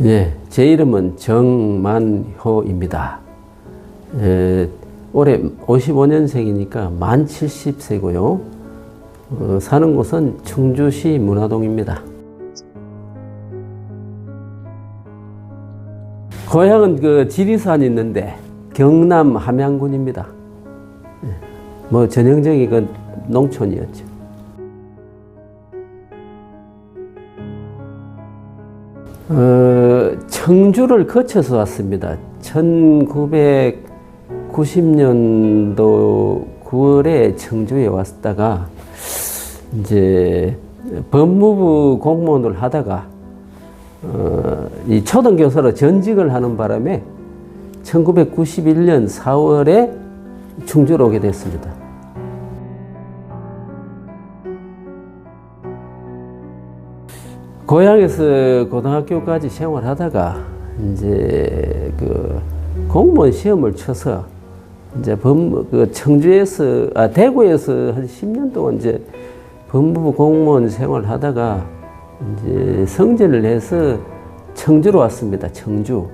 예, 제 이름은 정만효입니다. 올해 55년생이니까 만 70세고요. 사는 곳은 청주시 문화동입니다. 고향은 그 지리산이 있는데 경남 함양군입니다. 뭐 전형적인 그 농촌이었죠. 청주를 거쳐서 왔습니다. 1990년도 9월에 청주에 왔다가 이제 법무부 공무원을 하다가 이 초등교사로 전직을 하는 바람에 1991년 4월에 충주로 오게 됐습니다. 고향에서 고등학교까지 생활하다가 이제 그 공무원 시험을 쳐서 이제 대구에서 한 10년 동안 이제 법무부 공무원 생활하다가 이제 성전을 해서 청주로 왔습니다. 청주.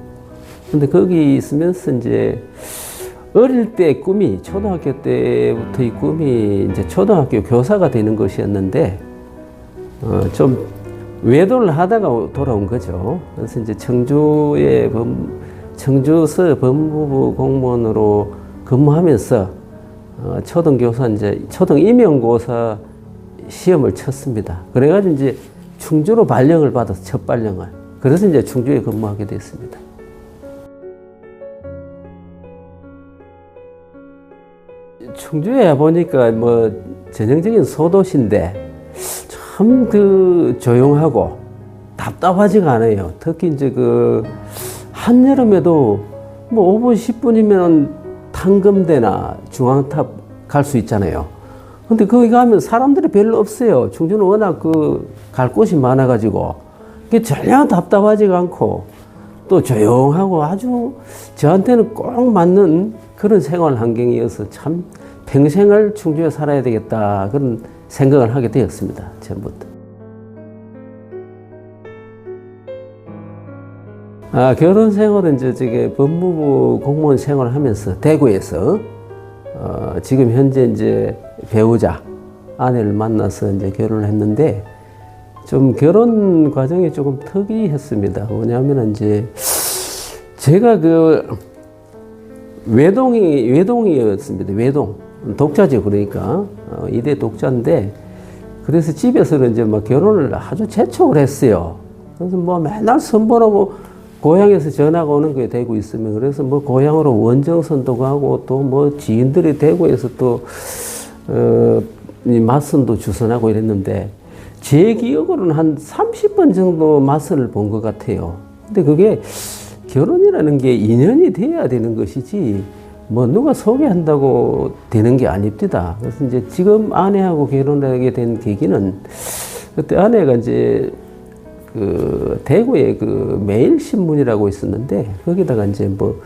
근데 거기 있으면서 이제 어릴 때 꿈이, 초등학교 때부터의 꿈이 이제 초등학교 교사가 되는 것이었는데, 좀 외도를 하다가 돌아온 거죠. 그래서 이제 청주서 법무부 공무원으로 근무하면서 초등교사, 이제 초등임용고사 시험을 쳤습니다. 그래가지고 이제 충주로 발령을 받아서 첫 발령을. 그래서 이제 충주에 근무하게 됐습니다. 충주에 보니까 뭐 전형적인 소도시인데 참 그 조용하고 답답하지가 않아요. 특히 이제 그 한여름에도 뭐 5분, 10분이면 탕금대나 중앙탑 갈 수 있잖아요. 근데 거기 가면 사람들이 별로 없어요. 충주는 워낙 갈 곳이 많아가지고. 그게 전혀 답답하지가 않고 또 조용하고 아주 저한테는 꼭 맞는 그런 생활 환경이어서 참 평생을 충주에 살아야 되겠다. 그런 생각을 하게 되었습니다. 처음부터. 결혼 생활은 이제 법무부 공무원 생활을 하면서 대구에서 지금 현재 이제 배우자 아내를 만나서 이제 결혼을 했는데 좀 결혼 과정이 조금 특이했습니다. 뭐냐면 이제 제가 외동이었습니다. 외동. 독자죠. 그러니까 이대 독자인데 그래서 집에서는 이제 막 결혼을 아주 재촉을 했어요. 그래서 뭐 맨날 선보라고 고향에서 전화가 오는 게 되고 있으면 그래서 뭐 고향으로 원정선도 가고 또 뭐 지인들이 대구에서 또 맞선도 주선하고 이랬는데 제 기억으로는 한 30번 정도 맞선을 본 것 같아요. 근데 그게 결혼이라는 게 인연이 돼야 되는 것이지 뭐 누가 소개한다고 되는 게 아닙니다. 그래서 이제 지금 아내하고 결혼하게 된 계기는 그때 아내가 이제 대구에 매일신문이라고 있었는데 거기다가 이제 뭐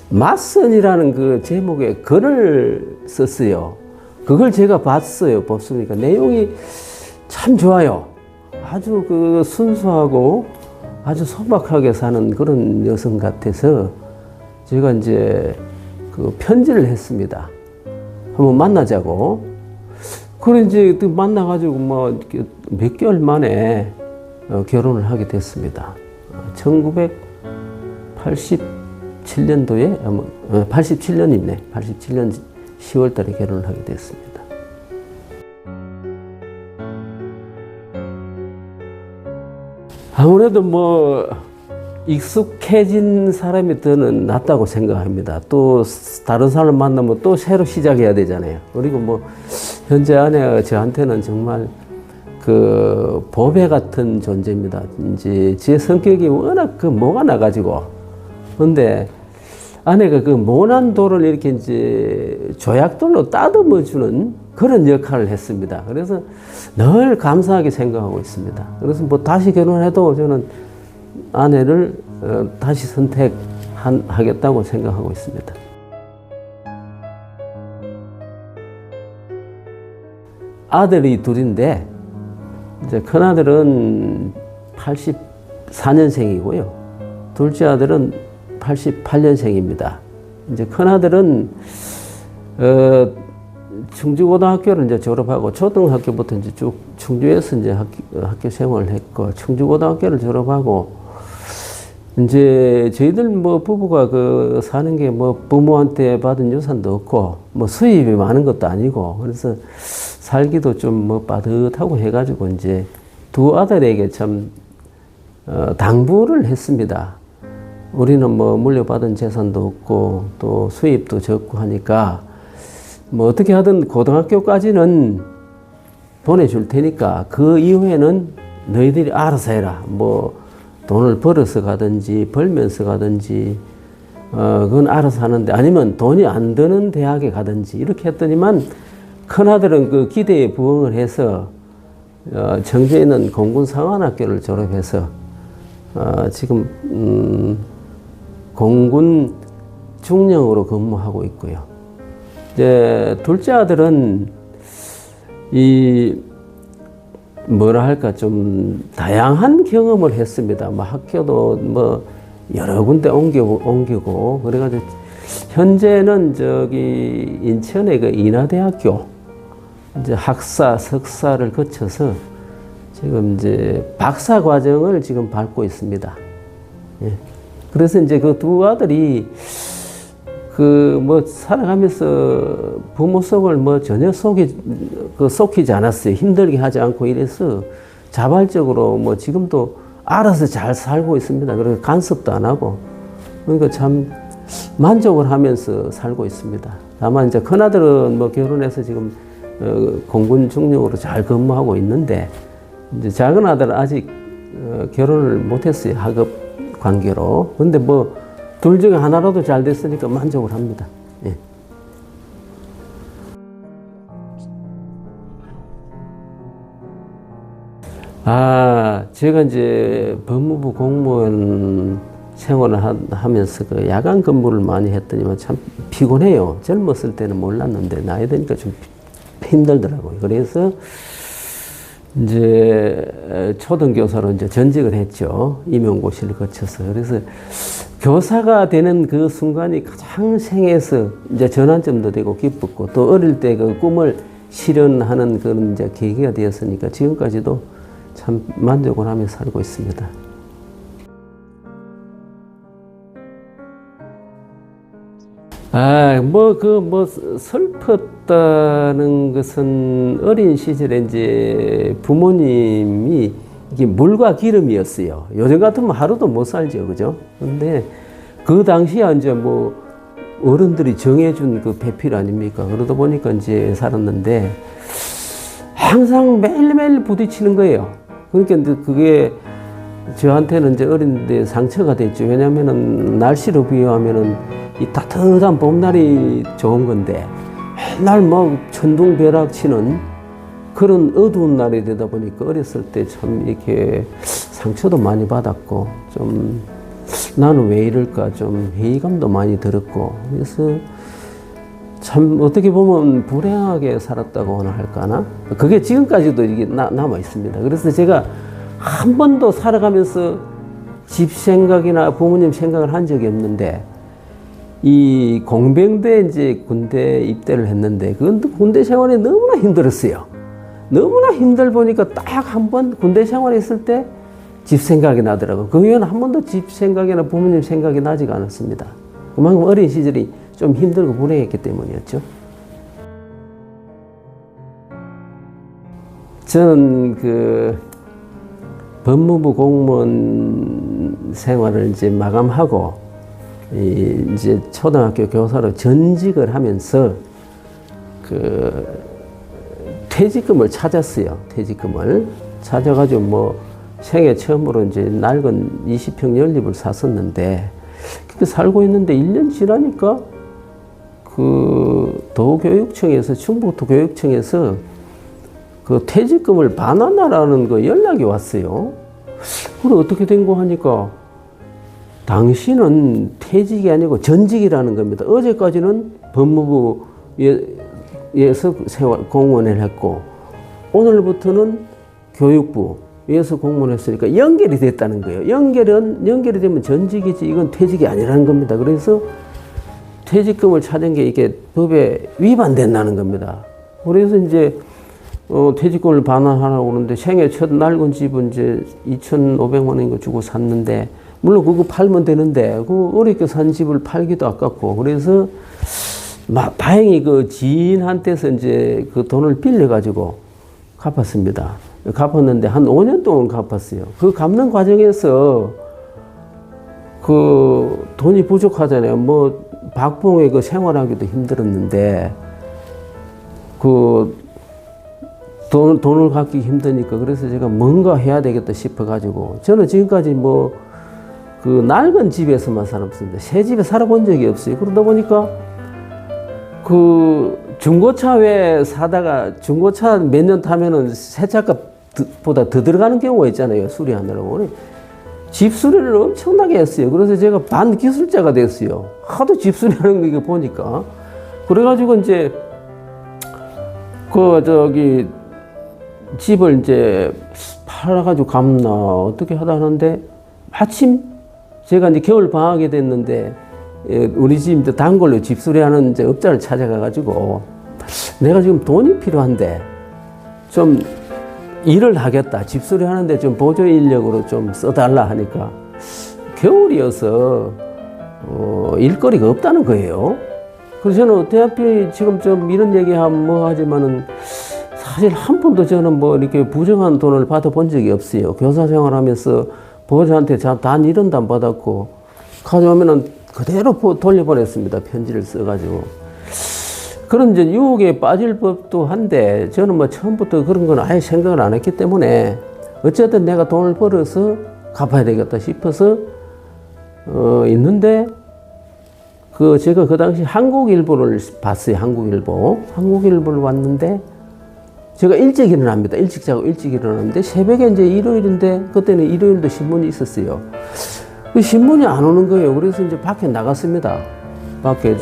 맞선이라는 제목의 글을 썼어요. 그걸 제가 봤어요. 봤으니까 내용이 참 좋아요. 아주 순수하고 아주 소박하게 사는 그런 여성 같아서 제가 이제 편지를 했습니다. 한번 만나자고. 그래 이제 만나가지고 뭐 몇 개월 만에 결혼을 하게 됐습니다. 1987년도에 87년이네. 87년 10월 달에 결혼을 하게 됐습니다. 아무래도 뭐 익숙해진 사람이 더는 낫다고 생각합니다. 또 다른 사람 만나면 또 새로 시작해야 되잖아요. 그리고 뭐 현재 아내가 저한테는 정말 보배 같은 존재입니다. 이제 제 성격이 워낙 뭐가 나가지고. 근데 아내가 모난 돌을 이렇게 이제 조약돌로 따듬어주는 그런 역할을 했습니다. 그래서 늘 감사하게 생각하고 있습니다. 그래서 뭐 다시 결혼해도 저는 아내를 다시 선택하겠다고 생각하고 있습니다. 아들이 둘인데 이제 큰아들은 84년생이고요. 둘째 아들은 88년생입니다. 이제 큰 아들은 충주고등학교를 이제 졸업하고 초등학교부터 이제 쭉 충주에서 이제 학교 생활을 했고 충주고등학교를 졸업하고 이제 저희들 뭐 부부가 그 사는 게 뭐 부모한테 받은 유산도 없고 뭐 수입이 많은 것도 아니고 그래서 살기도 좀 뭐 빠듯하고 해가지고 이제 두 아들에게 참 당부를 했습니다. 우리는 뭐 물려받은 재산도 없고 또 수입도 적고 하니까 뭐 어떻게 하든 고등학교까지는 보내줄 테니까 그 이후에는 너희들이 알아서 해라. 뭐 돈을 벌어서 가든지 벌면서 가든지 그건 알아서 하는데 아니면 돈이 안 드는 대학에 가든지 이렇게 했더니만 큰아들은 그 기대에 부응을 해서 청주에 있는 공군상환학교를 졸업해서 지금 공군 중령으로 근무하고 있고요. 이제 둘째 아들은 이 뭐라 할까 좀 다양한 경험을 했습니다. 뭐 학교도 뭐 여러 군데 옮기고 그래가지고 현재는 저기 인천의 그 인하대학교 이제 학사 석사를 거쳐서 지금 이제 박사 과정을 지금 밟고 있습니다. 예. 그래서 이제 그 두 아들이 그 뭐 살아가면서 부모 속을 뭐 전혀 속이지 않았어요. 힘들게 하지 않고 이래서 자발적으로 뭐 지금도 알아서 잘 살고 있습니다. 그래서 간섭도 안 하고 그러니까 참 만족을 하면서 살고 있습니다. 다만 이제 큰 아들은 뭐 결혼해서 지금 공군 중령으로 잘 근무하고 있는데 이제 작은 아들은 아직 결혼을 못했어요. 학업 관계로. 근데 뭐 둘 중에 하나라도 잘 됐으니까 만족을 합니다. 예. 제가 이제 법무부 공무원 생활을 하면서 그 야간 근무를 많이 했더니만 참 피곤해요. 젊었을 때는 몰랐는데 나이 드니까 좀 힘들더라고요. 그래서 이제 초등교사로 이제 전직을 했죠. 임용고시를 거쳐서. 그래서 교사가 되는 그 순간이 가장 생애에서 이제 전환점도 되고 기뻤고 또 어릴 때 그 꿈을 실현하는 그런 이제 계기가 되었으니까 지금까지도 참 만족을 하며 살고 있습니다. 슬펐다는 것은 어린 시절에 이제 부모님이 이게 물과 기름이었어요. 요즘 같으면 하루도 못 살죠, 그죠? 근데 그 당시에 이제 뭐 어른들이 정해준 그 배필 아닙니까? 그러다 보니까 이제 살았는데 항상 매일매일 부딪히는 거예요. 그러니까 그게 저한테는 이제 어린데 상처가 됐죠. 왜냐면은 날씨로 비유하면은 이 따뜻한 봄날이 좋은 건데 맨날 뭐 천둥벼락 치는 그런 어두운 날이 되다 보니까 어렸을 때 참 이렇게 상처도 많이 받았고 좀 나는 왜 이럴까 좀 회의감도 많이 들었고 그래서 참 어떻게 보면 불행하게 살았다고나 할까나 그게 지금까지도 이게 남아 있습니다. 그래서 제가 한 번도 살아가면서 집 생각이나 부모님 생각을 한 적이 없는데 이 공병대 이제 군대 입대를 했는데 그 군대 생활이 너무나 힘들었어요. 너무나 힘들 보니까 딱 한 번 군대 생활했을 때 집 생각이 나더라고요. 그 이후에는 한 번도 집 생각이나 부모님 생각이 나지가 않았습니다. 그만큼 어린 시절이 좀 힘들고 불행했기 때문이었죠. 저는 그 법무부 공무원 생활을 이제 마감하고 이제 초등학교 교사로 전직을 하면서 그 퇴직금을 찾았어요. 퇴직금을 찾아가지고 뭐 생애 처음으로 이제 낡은 20평 연립을 샀었는데 그렇게 살고 있는데 1년 지나니까 그 도교육청에서 충북도 교육청에서 그 퇴직금을 반환하라는 거 연락이 왔어요. 그래 어떻게 된 거 하니까 당신은 퇴직이 아니고 전직이라는 겁니다. 어제까지는 법무부에서 공무원을 했고 오늘부터는 교육부 위에서 공무원 했으니까 연결이 됐다는 거예요. 연결이 되면 전직이지 이건 퇴직이 아니라는 겁니다. 그래서 퇴직금을 찾은 게 이게 법에 위반된다는 겁니다. 그래서 이제 퇴직금을 반환하라고 그러는데 생애 첫 낡은 집은 이제 2,500만 원인가 주고 샀는데 물론 그거 팔면 되는데 그 어렵게 산 집을 팔기도 아깝고 그래서 다행히 그 지인한테서 이제 그 돈을 빌려가지고 갚았습니다. 갚았는데 한 5년 동안 갚았어요. 그 갚는 과정에서 그 돈이 부족하잖아요. 뭐 박봉에 그 생활하기도 힘들었는데 그 돈을 갖기 힘드니까 그래서 제가 뭔가 해야 되겠다 싶어가지고 저는 지금까지 뭐 그 낡은 집에서만 살았습니다. 새 집에 살아본 적이 없어요. 그러다 보니까 그 중고차 왜 사다가 중고차 몇 년 타면은 새 차값보다 더 들어가는 경우가 있잖아요. 수리하느라고. 집 수리를 엄청나게 했어요. 그래서 제가 반기술자가 됐어요. 하도 집 수리하는 거 보니까. 그래가지고 이제 집을 이제 팔아가지고 갚나 어떻게 하다 하는데 마침 제가 이제 겨울 방학이 됐는데 우리 집 단골로 집 수리하는 이제 업자를 찾아가가지고 내가 지금 돈이 필요한데 좀 일을 하겠다. 집 수리하는데 좀 보조 인력으로 좀 써달라 하니까 겨울이어서 일거리가 없다는 거예요. 그래서 저는 어차피 지금 좀 이런 얘기하면 뭐 하지만은 사실 한 번도 저는 뭐 이렇게 부정한 돈을 받아본 적이 없어요. 교사 생활하면서 보호자한테 단 1원도 안 받았고 가져오면은 그대로 돌려보냈습니다. 편지를 써가지고. 그런 이제 유혹에 빠질 법도 한데 저는 뭐 처음부터 그런 건 아예 생각을 안 했기 때문에 어쨌든 내가 돈을 벌어서 갚아야 되겠다 싶어서 있는데 제가 그 당시 한국일보를 봤어요. 한국일보를 왔는데 제가 일찍 일어납니다. 일찍 자고 일찍 일어났는데 새벽에 이제 일요일인데 그때는 일요일도 신문이 있었어요. 그 신문이 안 오는 거예요. 그래서 이제 밖에 나갔습니다. 밖에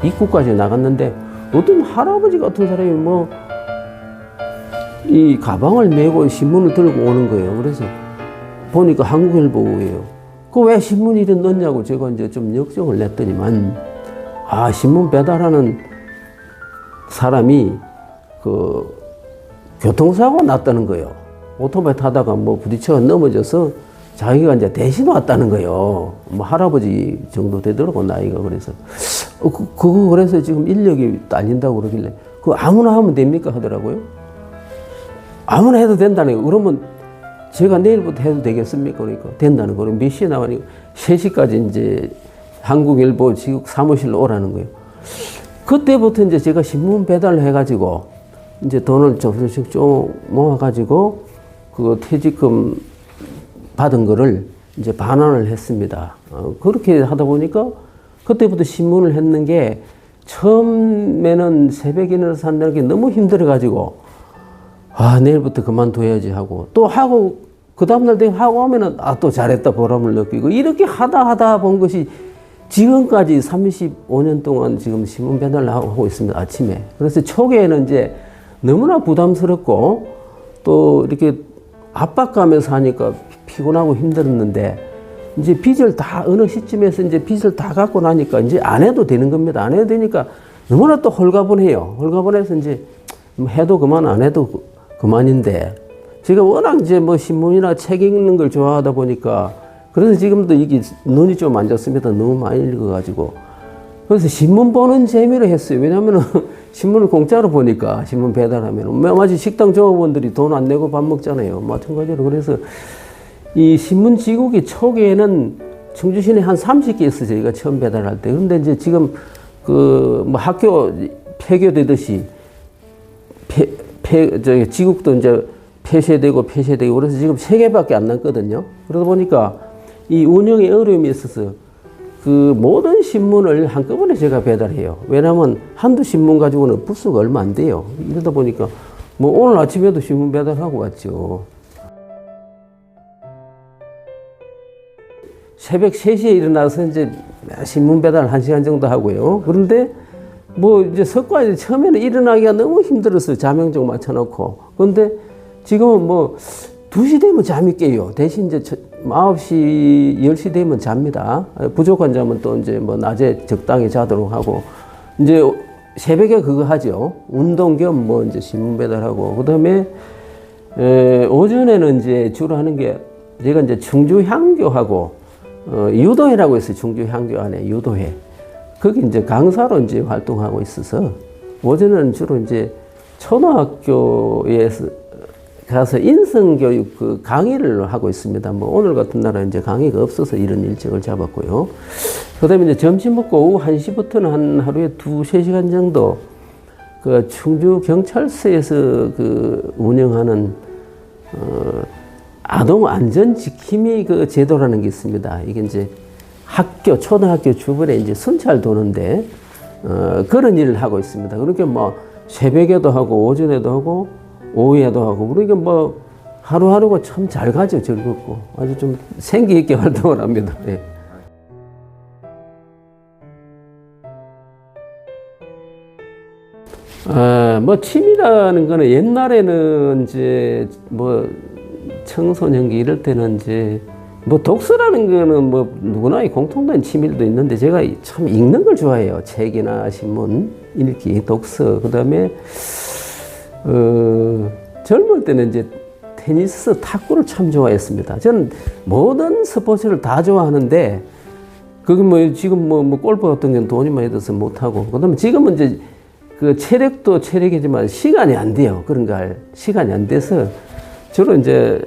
입구까지 나갔는데 어떤 할아버지 같은 사람이 뭐 이 가방을 메고 신문을 들고 오는 거예요. 그래서 보니까 한국일보예요. 그 왜 신문 이런 넣냐고 제가 이제 좀 역정을 냈더니만 신문 배달하는 사람이 그 교통사고가 났다는 거예요. 오토바이 타다가 뭐 부딪혀 넘어져서 자기가 이제 대신 왔다는 거예요. 뭐 할아버지 정도 되더라고 나이가. 그래서 그래서 지금 인력이 딸린다고 그러길래 그거 아무나 하면 됩니까 하더라고요. 아무나 해도 된다는 거예요. 그러면 제가 내일부터 해도 되겠습니까? 그러니까 된다는 거예요. 몇 시에 나가니까 3시까지 이제 한국일보 지국 사무실로 오라는 거예요. 그때부터 이제 제가 신문 배달을 해가지고 이제 돈을 조금씩 좀 모아가지고 그 퇴직금 받은 거를 이제 반환을 했습니다. 그렇게 하다 보니까 그때부터 신문을 했는 게 처음에는 새벽에 일어나서 한다는 게 너무 힘들어가지고 내일부터 그만둬야지 하고 또 하고 그 다음날 내가 하고 하면은 또 잘했다 보람을 느끼고 이렇게 하다 본 것이 지금까지 35년 동안 지금 신문 배달을 하고 있습니다. 아침에. 그래서 초기에는 이제 너무나 부담스럽고 또 이렇게 압박감에서 하니까 피곤하고 힘들었는데 이제 빚을 다 어느 시점에서 이제 빚을 다 갖고 나니까 이제 안 해도 되는 겁니다. 안 해도 되니까 너무나 또 홀가분해요. 홀가분해서 이제 해도 그만 안 해도 그만인데 제가 워낙 이제 뭐 신문이나 책 읽는 걸 좋아하다 보니까 그래서 지금도 이게 눈이 좀 안 좋습니다. 너무 많이 읽어가지고. 그래서 신문 보는 재미로 했어요. 왜냐하면 신문을 공짜로 보니까 신문 배달하면 마치 식당 종업원들이 돈 안 내고 밥 먹잖아요. 마찬가지로. 그래서 이 신문 지국이 초기에는 청주 시내 한 30개 있어요. 저희가 처음 배달할 때. 그런데 이제 지금 뭐 학교 폐교되듯이 지국도 이제 폐쇄되고 그래서 지금 3개밖에 안 남거든요. 그러다 보니까 이 운영에 어려움이 있어서 그 모든 신문을 한꺼번에 제가 배달해요. 왜냐하면 한두 신문 가지고는 부수가 얼마 안 돼요. 이러다 보니까 뭐 오늘 아침에도 신문 배달하고 왔죠. 새벽 3시에 일어나서 이제 신문 배달 1시간 정도 하고요. 그런데 뭐 이제 처음에는 일어나기가 너무 힘들었어요. 자명종 맞춰놓고. 그런데 지금은 뭐 2시 되면 잠이 깨요. 대신 이제 9시, 10시 되면 잡니다. 부족한 잠은 또 이제 뭐 낮에 적당히 자도록 하고, 이제 새벽에 그거 하죠. 운동 겸 뭐 이제 신문 배달하고, 그 다음에 오전에는 이제 주로 하는 게 제가 이제 충주 향교하고 유도회라고 있어요. 충주 향교 안에 유도회. 거기 이제 강사로 이제 활동하고 있어서 오전에는 주로 이제 초등학교에서 가서 인성교육 그 강의를 하고 있습니다. 뭐 오늘 같은 날은 이제 강의가 없어서 이런 일정을 잡았고요. 그 다음에 이제 점심 먹고 오후 1시부터는 한 하루에 2-3시간 정도 그 충주 경찰서에서 그 운영하는 아동 안전 지킴이 그 제도라는 게 있습니다. 이게 이제 학교, 초등학교 주변에 이제 순찰 도는데 그런 일을 하고 있습니다. 그러니까 뭐 새벽에도 하고 오전에도 하고 오후에도 하고, 그러니까 뭐 하루하루가 참 잘 가죠. 즐겁고 아주 좀 생기 있게 활동을 합니다. 예. 뭐 취미라는 거는 옛날에는 이제 뭐 청소년기 이럴 때는 이제 뭐 독서라는 거는 뭐 누구나 공통된 취미도 있는데 제가 참 읽는 걸 좋아해요. 책이나 신문 읽기, 독서. 그다음에 젊을 때는 이제 테니스, 탁구를 참 좋아했습니다. 저는 모든 스포츠를 다 좋아하는데 그게 뭐 지금 뭐 골프 같은 경우는 돈이 많이 들어서 못 하고, 그다음에 지금은 이제 그 체력도 체력이지만 시간이 안 돼요. 그런 거 할 시간이 안 돼서 주로 이제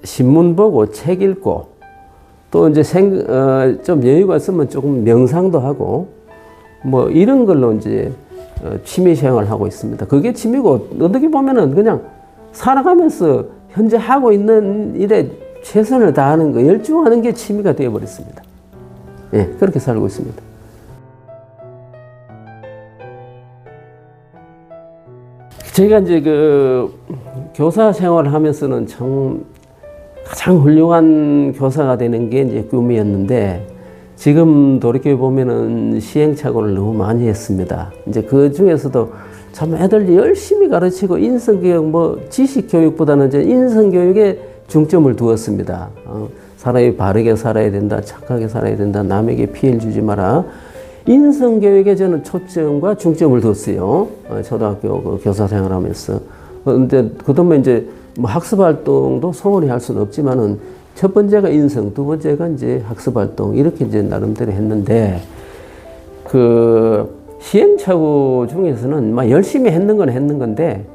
신문 보고 책 읽고 또 이제 좀 여유가 있으면 조금 명상도 하고 뭐 이런 걸로 이제 취미 생활을 하고 있습니다. 그게 취미고 어떻게 보면은 그냥 살아가면서 현재 하고 있는 일에 최선을 다하는 거, 열중하는 게 취미가 되어버렸습니다. 예, 그렇게 살고 있습니다. 제가 이제 그 교사 생활을 하면서는 참 가장 훌륭한 교사가 되는 게 이제 꿈이었는데 지금 돌이켜 보면은 시행착오를 너무 많이 했습니다. 이제 그 중에서도 참 애들 열심히 가르치고 인성교육, 뭐 지식교육보다는 이제 인성교육에 중점을 두었습니다. 사람이 바르게 살아야 된다, 착하게 살아야 된다, 남에게 피해를 주지 마라. 인성교육에 저는 초점과 중점을 뒀어요. 초등학교 그 교사 생활하면서. 근데 그동안 이제 뭐 학습 활동도 소홀히 할 수는 없지만은 첫 번째가 인성, 두 번째가 이제 학습 활동 이렇게 이제 나름대로 했는데 그 시행착오 중에서는 막 열심히 했는 건 했는 건데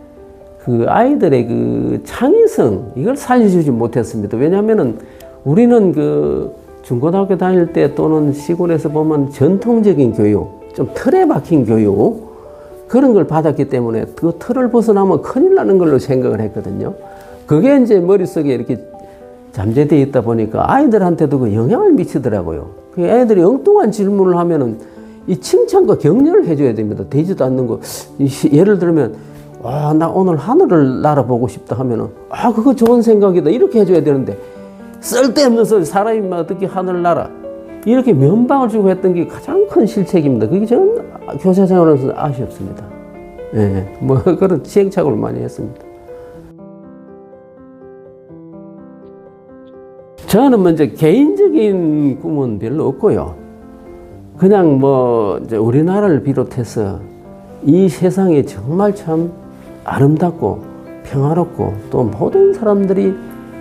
그 아이들의 그 창의성 이걸 살려주지 못했습니다. 왜냐하면은 우리는 그 중고등학교 다닐 때 또는 시골에서 보면 전통적인 교육, 좀 틀에 박힌 교육 그런 걸 받았기 때문에 그 틀을 벗어나면 큰일 나는 걸로 생각을 했거든요. 그게 이제 머릿속에 이렇게 잠재되어 있다 보니까 아이들한테도 그 영향을 미치더라고요. 그 애들이 엉뚱한 질문을 하면은 이 칭찬과 격려를 해줘야 됩니다. 되지도 않는 거. 예를 들면, 와, 나 오늘 하늘을 날아보고 싶다 하면은, 아, 그거 좋은 생각이다. 이렇게 해줘야 되는데, 쓸데없는 소리, 사람이 막 어떻게 하늘을 날아. 이렇게 면박을 주고 했던 게 가장 큰 실책입니다. 그게 저는 교사 생활에서 아쉽습니다. 예, 뭐 그런 시행착오를 많이 했습니다. 저는 먼저 개인적인 꿈은 별로 없고요. 그냥 뭐 이제 우리나라를 비롯해서 이 세상이 정말 참 아름답고 평화롭고 또 모든 사람들이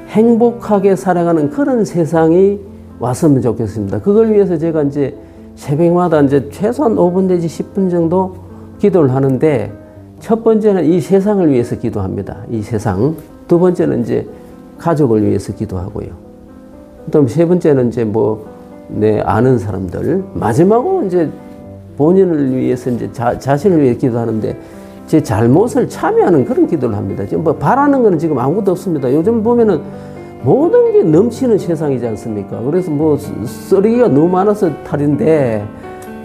행복하게 살아가는 그런 세상이 왔으면 좋겠습니다. 그걸 위해서 제가 이제 새벽마다 이제 최소한 5분 내지 10분 정도 기도를 하는데 첫 번째는 이 세상을 위해서 기도합니다. 이 세상. 두 번째는 이제 가족을 위해서 기도하고요. 그다음 세 번째는 이제 뭐 내 아는 사람들. 마지막으로 이제 본인을 위해서 이제 자신을 위해 기도하는데 제 잘못을 참여하는 그런 기도를 합니다. 지금 뭐 바라는 거는 지금 아무것도 없습니다. 요즘 보면은 모든 게 넘치는 세상이지 않습니까? 그래서 뭐 쓰레기가 너무 많아서 탈인데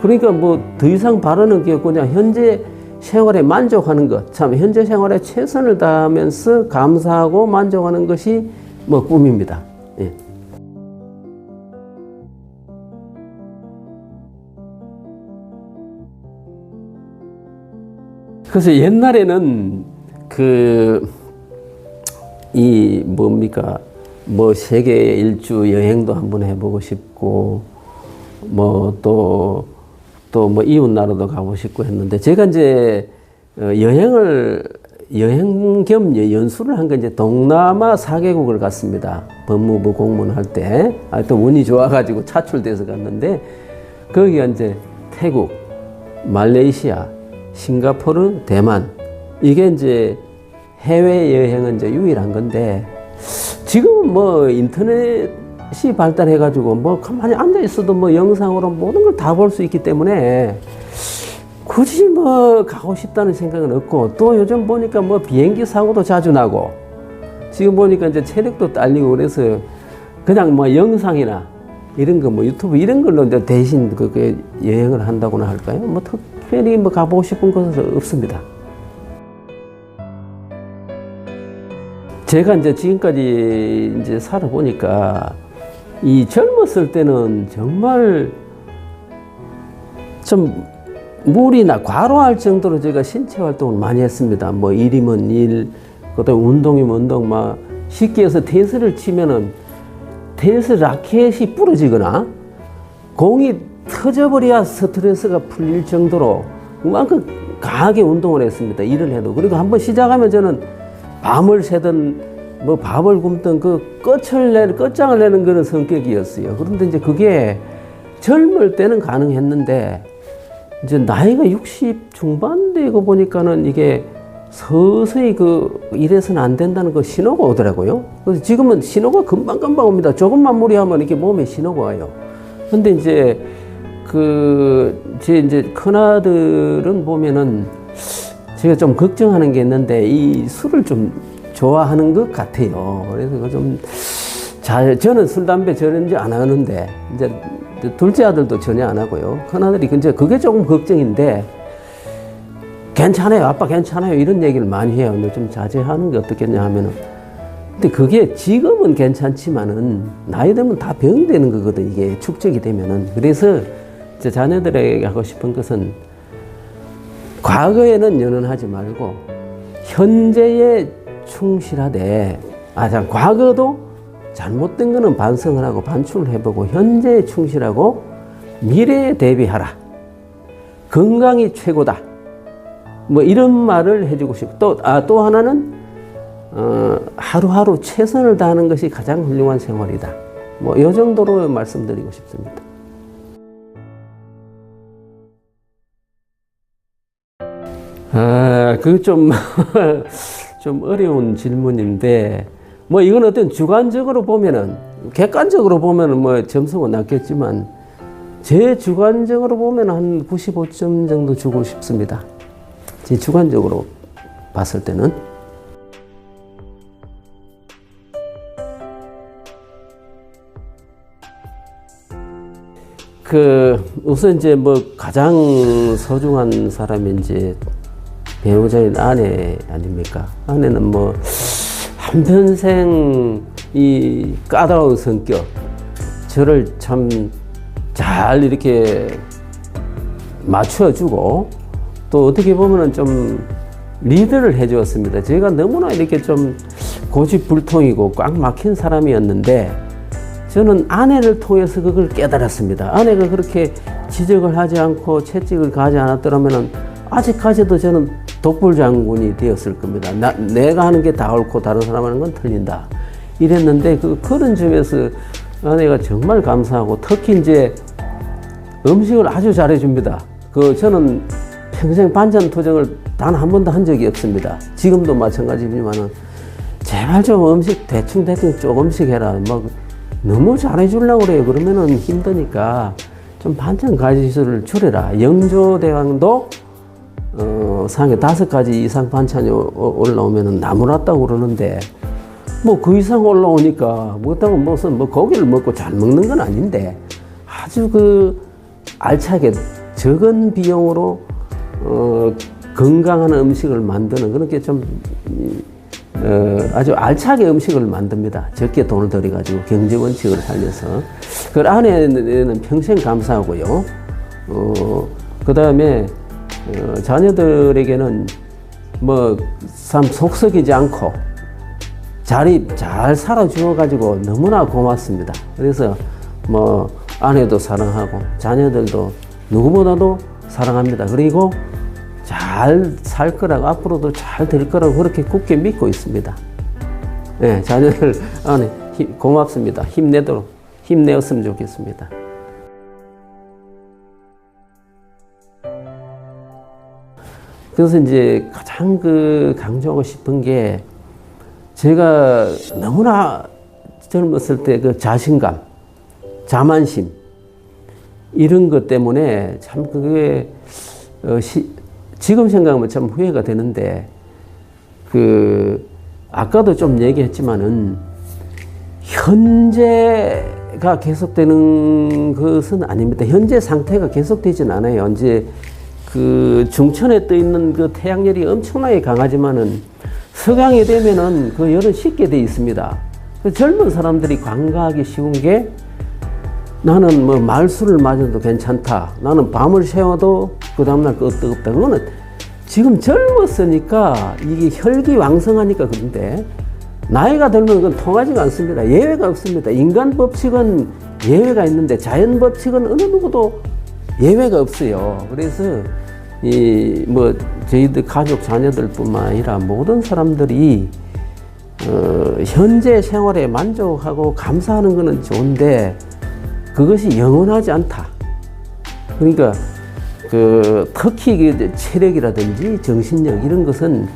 그러니까 뭐 더 이상 바라는 게 없고 그냥 현재 생활에 만족하는 것, 참 현재 생활에 최선을 다하면서 감사하고 만족하는 것이 뭐 꿈입니다. 예. 그래서 옛날에는 그 이 뭡니까 뭐 세계 일주 여행도 한번 해보고 싶고 뭐 또 뭐 이웃 나라도 가고 싶고 했는데 제가 이제 여행 겸 연수를 한 게 이제 동남아 4개국을 갔습니다. 법무부 공무원할 때. 또 운이 좋아가지고 차출돼서 갔는데 거기가 이제 태국, 말레이시아, 싱가포르, 대만. 이게 이제 해외여행은 이제 유일한 건데 지금은 뭐 인터넷이 발달해가지고 뭐 가만히 앉아있어도 뭐 영상으로 모든 걸 다 볼 수 있기 때문에 굳이 뭐 가고 싶다는 생각은 없고 또 요즘 보니까 뭐 비행기 사고도 자주 나고 지금 보니까 이제 체력도 딸리고 그래서 그냥 뭐 영상이나 이런 거 뭐 유튜브 이런 걸로 이제 대신 그 여행을 한다고나 할까요? 뭐 특별히 뭐 가보고 싶은 곳은 없습니다. 제가 이제 지금까지 이제 살아보니까 이 젊었을 때는 정말 좀 무리나 과로할 정도로 제가 신체 활동을 많이 했습니다. 뭐 일이면 일, 그다음에 운동이면 운동, 막 쉽게 해서 테니스를 치면은 테니스 라켓이 부러지거나 공이 터져버려야 스트레스가 풀릴 정도로 그만큼 강하게 운동을 했습니다. 일을 해도. 그리고 한번 시작하면 저는 밤을 새든 뭐 밥을 굶든 그 끝장을 내는 그런 성격이었어요. 그런데 이제 그게 젊을 때는 가능했는데 이제 나이가 60 중반 되고 보니까는 이게 서서히 이래서는 안 된다는 그 신호가 오더라고요. 그래서 지금은 신호가 금방금방 옵니다. 조금만 무리하면 이렇게 몸에 신호가 와요. 근데 이제 제 이제 큰아들은 보면은 제가 좀 걱정하는 게 있는데 이 술을 좀 좋아하는 것 같아요. 그래서 저는 술, 담배 전혀 안 하는데 이제 둘째 아들도 전혀 안 하고요. 큰아들이 이제 그게 조금 걱정인데 괜찮아요. 아빠 괜찮아요. 이런 얘기를 많이 해요. 너 좀 자제하는 게 어떻겠냐 하면은. 근데 그게 지금은 괜찮지만은 나이 들면 다 병이 되는 거거든. 이게 축적이 되면은. 그래서 제 자녀들에게 하고 싶은 것은 과거에는 연연하지 말고 현재에 충실하되 과거도 잘못된 거는 반성을 하고 반추를 해보고 현재에 충실하고 미래에 대비하라. 건강이 최고다. 뭐 이런 말을 해주고 싶고 또 하나는 하루하루 최선을 다하는 것이 가장 훌륭한 생활이다. 뭐 이 정도로 말씀드리고 싶습니다. 그 좀 어려운 질문인데 뭐 이건 어떤 주관적으로 보면은 객관적으로 보면은 뭐 점수가 낮겠지만 제 주관적으로 보면 한 95점 정도 주고 싶습니다. 제 주관적으로 봤을 때는. 우선 이제 뭐 가장 소중한 사람이 이제 배우자인 아내 아닙니까? 아내는 뭐 한평생 이 까다로운 성격, 저를 참 잘 이렇게 맞춰주고 또 어떻게 보면은 좀 리드를 해주었습니다. 제가 너무나 이렇게 좀 고집불통이고 꽉 막힌 사람이었는데 저는 아내를 통해서 그걸 깨달았습니다. 아내가 그렇게 지적을 하지 않고 채찍을 가지 않았더라면은 아직까지도 저는 독불장군이 되었을 겁니다. 내가 하는 게 다 옳고 다른 사람 하는 건 틀린다. 이랬는데 그런 점에서 아내가 정말 감사하고 특히 이제 음식을 아주 잘해줍니다. 저는 평생 반찬 투정을 단 한 번도 한 적이 없습니다. 지금도 마찬가지지만은 제발 좀 음식 대충 조금씩 해라. 막 너무 잘해주려고 그래요. 그러면은 힘드니까 좀 반찬 가지수를 줄여라. 영조대왕도 상에 5가지 이상 반찬이 올라오면은 나무랐다고 그러는데 뭐 그 이상 올라오니까 그렇다고 무슨 뭐 고기를 먹고 잘 먹는 건 아닌데 아주 알차게 적은 비용으로 건강한 음식을 만드는 그렇게 좀 아주 알차게 음식을 만듭니다. 적게 돈을 들여가지고 경제 원칙을 살려서. 그 아내는 평생 감사하고요. 그 다음에 자녀들에게는 뭐 참 속썩이지 않고 잘 살아주어가지고 너무나 고맙습니다. 그래서 뭐 아내도 사랑하고 자녀들도 누구보다도 사랑합니다. 그리고 잘 살 거라고 앞으로도 잘 될 거라고 그렇게 굳게 믿고 있습니다. 네, 자녀들 아내 고맙습니다. 힘내었으면 좋겠습니다. 그래서 이제 가장 강조하고 싶은 게 제가 너무나 젊었을 때 그 자신감, 자만심 이런 것 때문에 참 그게 지금 생각하면 참 후회가 되는데 아까도 좀 얘기했지만은 현재가 계속되는 것은 아닙니다. 현재 상태가 계속되진 않아요. 이제 중천에 떠 있는 그 태양열이 엄청나게 강하지만은 서강이 되면은 그 열은 식게 돼 있습니다. 젊은 사람들이 관가하기 쉬운 게 나는 뭐 말술을 맞아도 괜찮다. 나는 밤을 새워도 그 다음날 끄떡없다. 그거는 지금 젊었으니까 이게 혈기왕성하니까 그런데 나이가 들면 그건 통하지가 않습니다. 예외가 없습니다. 인간 법칙은 예외가 있는데 자연 법칙은 어느 누구도 예외가 없어요. 그래서 저희들 가족 자녀들뿐만 아니라 모든 사람들이 현재 생활에 만족하고 감사하는 것은 좋은데 그것이 영원하지 않다. 그러니까 특히 체력이라든지 정신력 이런 것은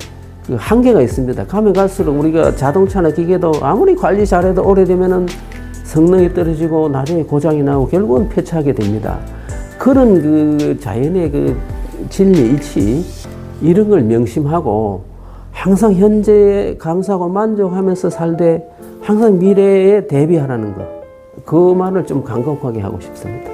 한계가 있습니다. 가면 갈수록 우리가 자동차나 기계도 아무리 관리 잘해도 오래되면은 성능이 떨어지고 나중에 고장이 나고 결국은 폐차하게 됩니다. 그런 자연의 진리, 이치 이런 걸 명심하고 항상 현재에 감사하고 만족하면서 살되 항상 미래에 대비하라는 것, 그 말을 좀 간곡하게 하고 싶습니다.